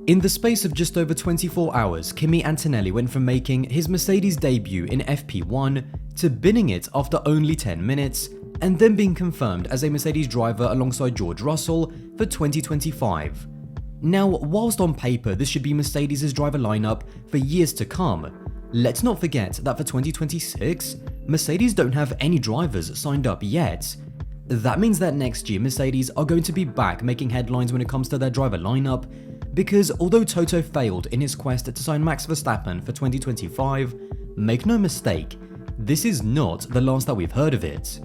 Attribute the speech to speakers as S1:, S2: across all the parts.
S1: In the space of just over 24 hours, Kimi Antonelli went from making his Mercedes debut in FP1 to binning it after only 10 minutes, and then being confirmed as a Mercedes driver alongside George Russell for 2025. Now, whilst on paper this should be Mercedes' driver lineup for years to come, let's not forget that for 2026, Mercedes don't have any drivers signed up yet. That means that next year Mercedes are going to be back making headlines when it comes to their driver lineup, because although Toto failed in his quest to sign Max Verstappen for 2025, make no mistake, this is not the last that we've heard of it.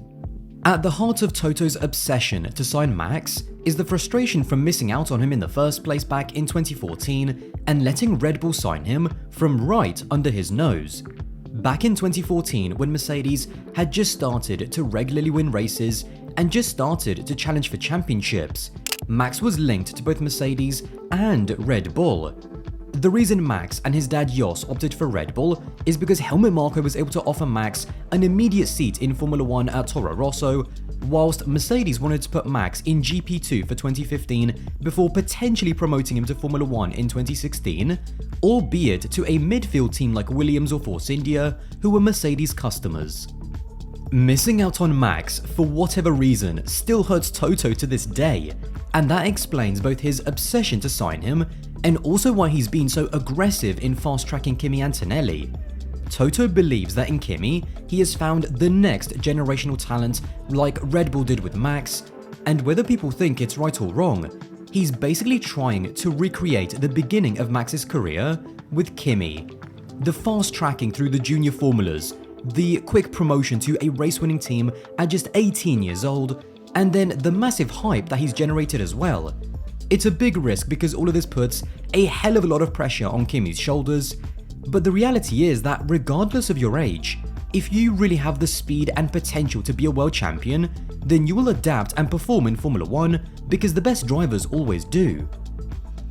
S1: At the heart of Toto's obsession to sign Max is the frustration from missing out on him in the first place back in 2014 and letting Red Bull sign him from right under his nose. Back in 2014, when Mercedes had just started to regularly win races and just started to challenge for championships, Max was linked to both Mercedes and Red Bull. The reason Max and his dad Jos opted for Red Bull is because Helmut Marko was able to offer Max an immediate seat in Formula 1 at Toro Rosso, whilst Mercedes wanted to put Max in GP2 for 2015 before potentially promoting him to Formula 1 in 2016, albeit to a midfield team like Williams or Force India, who were Mercedes customers. Missing out on Max for whatever reason still hurts Toto to this day, and that explains both his obsession to sign him and also why he's been so aggressive in fast-tracking Kimi Antonelli. Toto believes that in Kimi, he has found the next generational talent like Red Bull did with Max, and whether people think it's right or wrong, he's basically trying to recreate the beginning of Max's career with Kimi. The fast-tracking through the junior formulas, the quick promotion to a race-winning team at just 18 years old, and then the massive hype that he's generated as well. It's a big risk because all of this puts a hell of a lot of pressure on Kimi's shoulders, but the reality is that regardless of your age, if you really have the speed and potential to be a world champion, then you will adapt and perform in Formula 1 because the best drivers always do.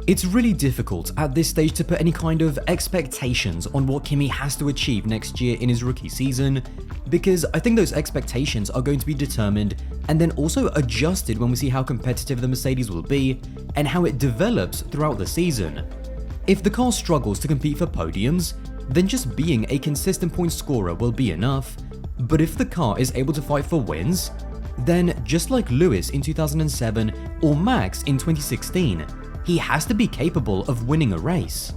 S1: It's really difficult at this stage to put any kind of expectations on what Kimi has to achieve next year in his rookie season, because I think those expectations are going to be determined and then also adjusted when we see how competitive the Mercedes will be and how it develops throughout the season. If the car struggles to compete for podiums, then just being a consistent point scorer will be enough, but if the car is able to fight for wins, then just like Lewis in 2007 or Max in 2016, he has to be capable of winning a race.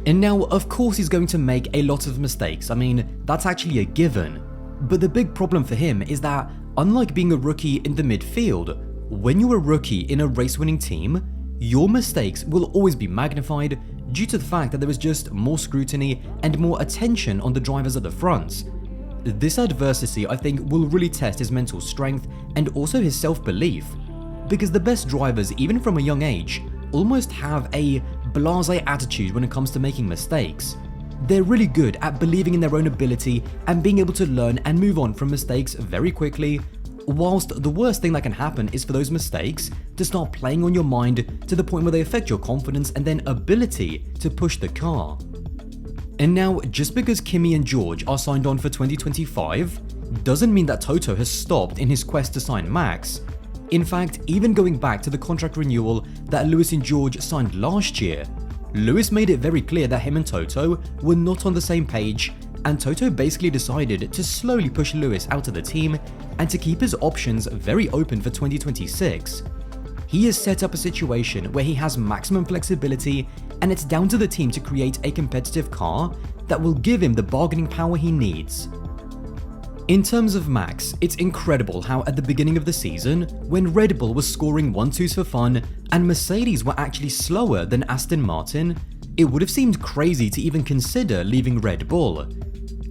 S1: And now, of course, he's going to make a lot of mistakes. I mean, that's actually a given. But the big problem for him is that, unlike being a rookie in the midfield, when you're a rookie in a race-winning team, your mistakes will always be magnified due to the fact that there is just more scrutiny and more attention on the drivers at the front. This adversity, I think, will really test his mental strength and also his self-belief, because the best drivers, even from a young age, almost have a blasé attitude when it comes to making mistakes. They're really good at believing in their own ability and being able to learn and move on from mistakes very quickly, whilst the worst thing that can happen is for those mistakes to start playing on your mind to the point where they affect your confidence and then ability to push the car. And now, just because Kimi and George are signed on for 2025, doesn't mean that Toto has stopped in his quest to sign Max. In fact, even going back to the contract renewal that Lewis and George signed last year, Lewis made it very clear that him and Toto were not on the same page, and Toto basically decided to slowly push Lewis out of the team and to keep his options very open for 2026. He has set up a situation where he has maximum flexibility, and it's down to the team to create a competitive car that will give him the bargaining power he needs. In terms of Max, it's incredible how at the beginning of the season, when Red Bull was scoring 1-2s for fun and Mercedes were actually slower than Aston Martin, it would have seemed crazy to even consider leaving Red Bull.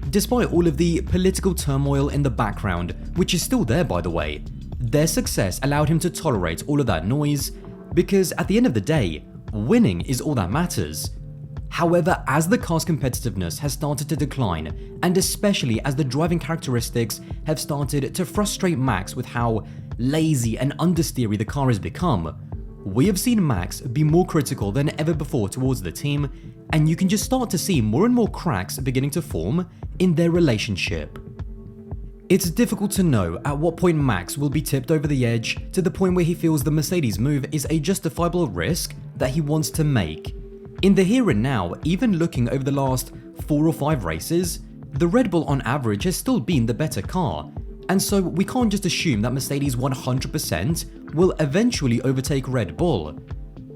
S1: Despite all of the political turmoil in the background, which is still there by the way, their success allowed him to tolerate all of that noise, because at the end of the day, winning is all that matters. However, as the car's competitiveness has started to decline, and especially as the driving characteristics have started to frustrate Max with how lazy and understeery the car has become, we have seen Max be more critical than ever before towards the team, and you can just start to see more and more cracks beginning to form in their relationship. It's difficult to know at what point Max will be tipped over the edge to the point where he feels the Mercedes move is a justifiable risk that he wants to make. In the here and now, even looking over the last 4 or 5 races, the Red Bull on average has still been the better car, and so we can't just assume that Mercedes 100% will eventually overtake Red Bull.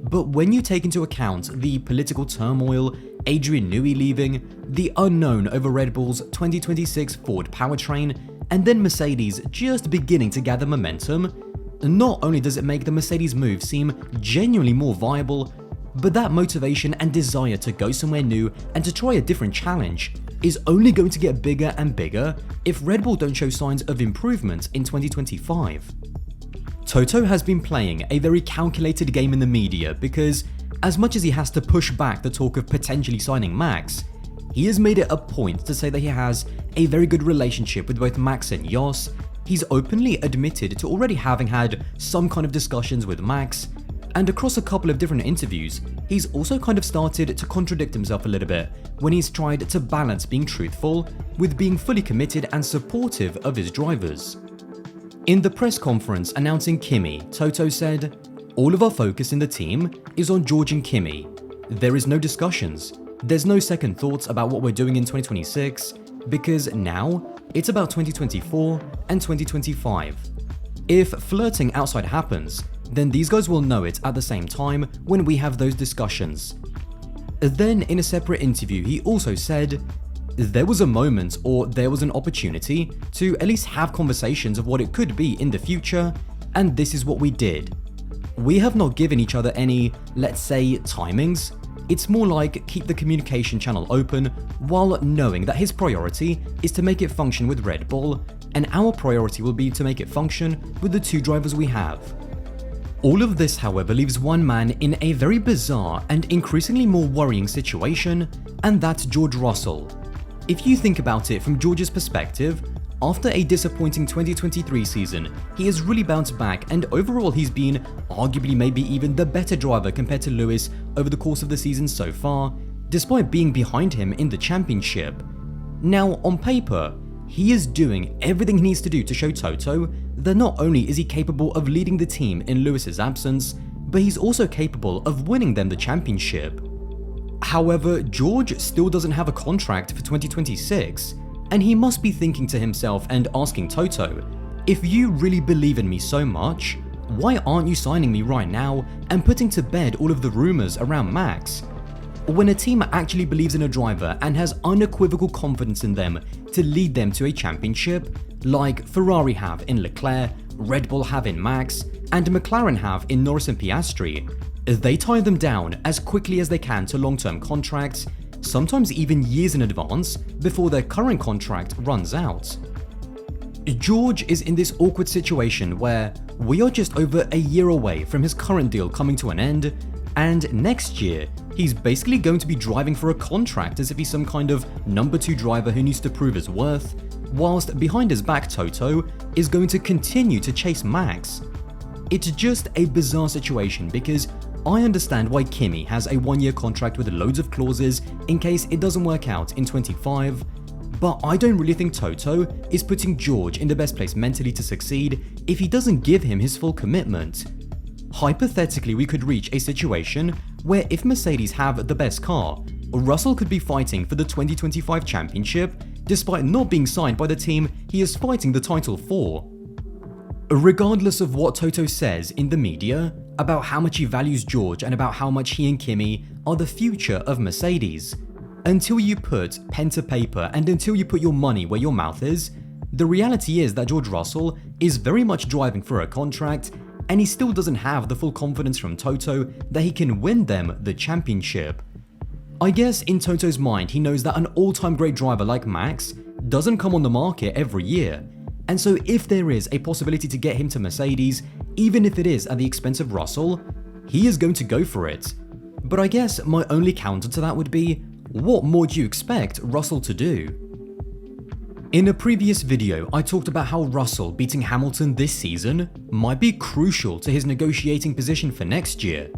S1: But when you take into account the political turmoil, Adrian Newey leaving, the unknown over Red Bull's 2026 Ford powertrain, and then Mercedes just beginning to gather momentum, not only does it make the Mercedes move seem genuinely more viable, but that motivation and desire to go somewhere new and to try a different challenge is only going to get bigger and bigger if Red Bull don't show signs of improvement in 2025. Toto has been playing a very calculated game in the media because, as much as he has to push back the talk of potentially signing Max, he has made it a point to say that he has a very good relationship with both Max and Jos. He's openly admitted to already having had some kind of discussions with Max, and across a couple of different interviews, he's also kind of started to contradict himself a little bit when he's tried to balance being truthful with being fully committed and supportive of his drivers. In the press conference announcing Kimi, Toto said, "All of our focus in the team is on George and Kimi. There is no discussions. There's no second thoughts about what we're doing in 2026, because now it's about 2024 and 2025. If flirting outside happens, then these guys will know it at the same time when we have those discussions." Then in a separate interview, he also said, "There was a moment, or there was an opportunity to at least have conversations of what it could be in the future, and this is what we did. We have not given each other any, let's say, timings. It's more like keep the communication channel open while knowing that his priority is to make it function with Red Bull, and our priority will be to make it function with the 2 drivers we have." All of this, however, leaves one man in a very bizarre and increasingly more worrying situation, and that's George Russell. If you think about it from George's perspective, after a disappointing 2023 season, he has really bounced back, and overall he's been arguably maybe even the better driver compared to Lewis over the course of the season so far, despite being behind him in the championship. Now, on paper, he is doing everything he needs to do to show Toto that not only is he capable of leading the team in Lewis's absence, but he's also capable of winning them the championship. However, George still doesn't have a contract for 2026, and he must be thinking to himself and asking Toto, "If you really believe in me so much, why aren't you signing me right now and putting to bed all of the rumors around Max?" When a team actually believes in a driver and has unequivocal confidence in them to lead them to a championship, like Ferrari have in Leclerc, Red Bull have in Max, and McLaren have in Norris and Piastri, they tie them down as quickly as they can to long-term contracts, sometimes even years in advance before their current contract runs out. George is in this awkward situation where we are just over a year away from his current deal coming to an end, and next year he's basically going to be driving for a contract as if he's some kind of number 2 driver who needs to prove his worth, whilst behind his back Toto is going to continue to chase Max. It's just a bizarre situation because I understand why Kimi has a 1-year contract with loads of clauses in case it doesn't work out in 25, but I don't really think Toto is putting George in the best place mentally to succeed if he doesn't give him his full commitment. Hypothetically, we could reach a situation where if Mercedes have the best car, Russell could be fighting for the 2025 championship despite not being signed by the team he is fighting the title for. Regardless of what Toto says in the media about how much he values George and about how much he and Kimi are the future of Mercedes, until you put pen to paper and until you put your money where your mouth is, the reality is that George Russell is very much driving for a contract, and he still doesn't have the full confidence from Toto that he can win them the championship. I guess in Toto's mind he knows that an all-time great driver like Max doesn't come on the market every year, and so if there is a possibility to get him to Mercedes, even if it is at the expense of Russell, he is going to go for it. But I guess my only counter to that would be, what more do you expect Russell to do? In a previous video, I talked about how Russell beating Hamilton this season might be crucial to his negotiating position for next year,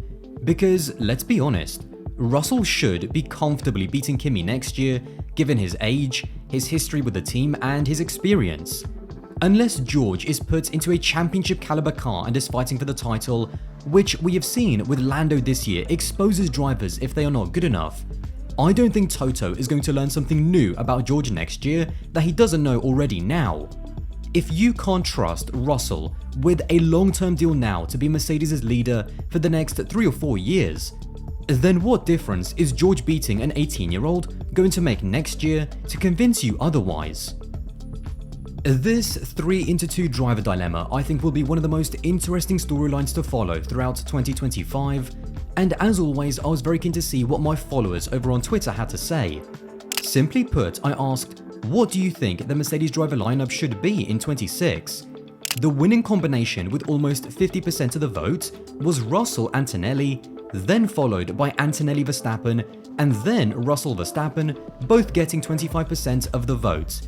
S1: because let's be honest, Russell should be comfortably beating Kimi next year given his age, his history with the team and his experience. Unless George is put into a championship caliber car and is fighting for the title, which we have seen with Lando this year exposes drivers if they are not good enough, I don't think Toto is going to learn something new about George next year that he doesn't know already now. If you can't trust Russell with a long-term deal now to be Mercedes' leader for the next 3 or 4 years, then what difference is George beating an 18-year-old going to make next year to convince you otherwise? This 3-into-2 driver dilemma I think will be one of the most interesting storylines to follow throughout 2025, and as always I was very keen to see what my followers over on Twitter had to say. Simply put, I asked, what do you think the Mercedes driver lineup should be in 26? The winning combination with almost 50% of the vote was Russell Antonelli, then followed by Antonelli Verstappen, and then Russell Verstappen, both getting 25% of the vote.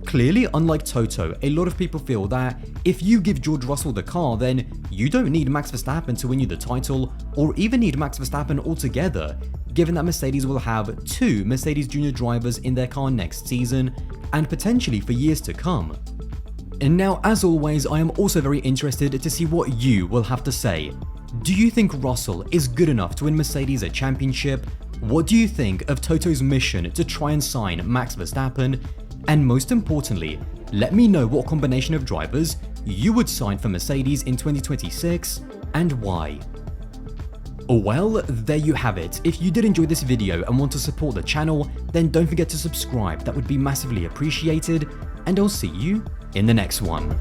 S1: Clearly, unlike Toto, a lot of people feel that if you give George Russell the car, then you don't need Max Verstappen to win you the title, or even need Max Verstappen altogether, given that Mercedes will have 2 Mercedes Junior drivers in their car next season, and potentially for years to come. And now, as always, I am also very interested to see what you will have to say. Do you think Russell is good enough to win Mercedes a championship? What do you think of Toto's mission to try and sign Max Verstappen? And most importantly, let me know what combination of drivers you would sign for Mercedes in 2026 and why. Well, there you have it. If you did enjoy this video and want to support the channel, then don't forget to subscribe, that would be massively appreciated, and I'll see you in the next one.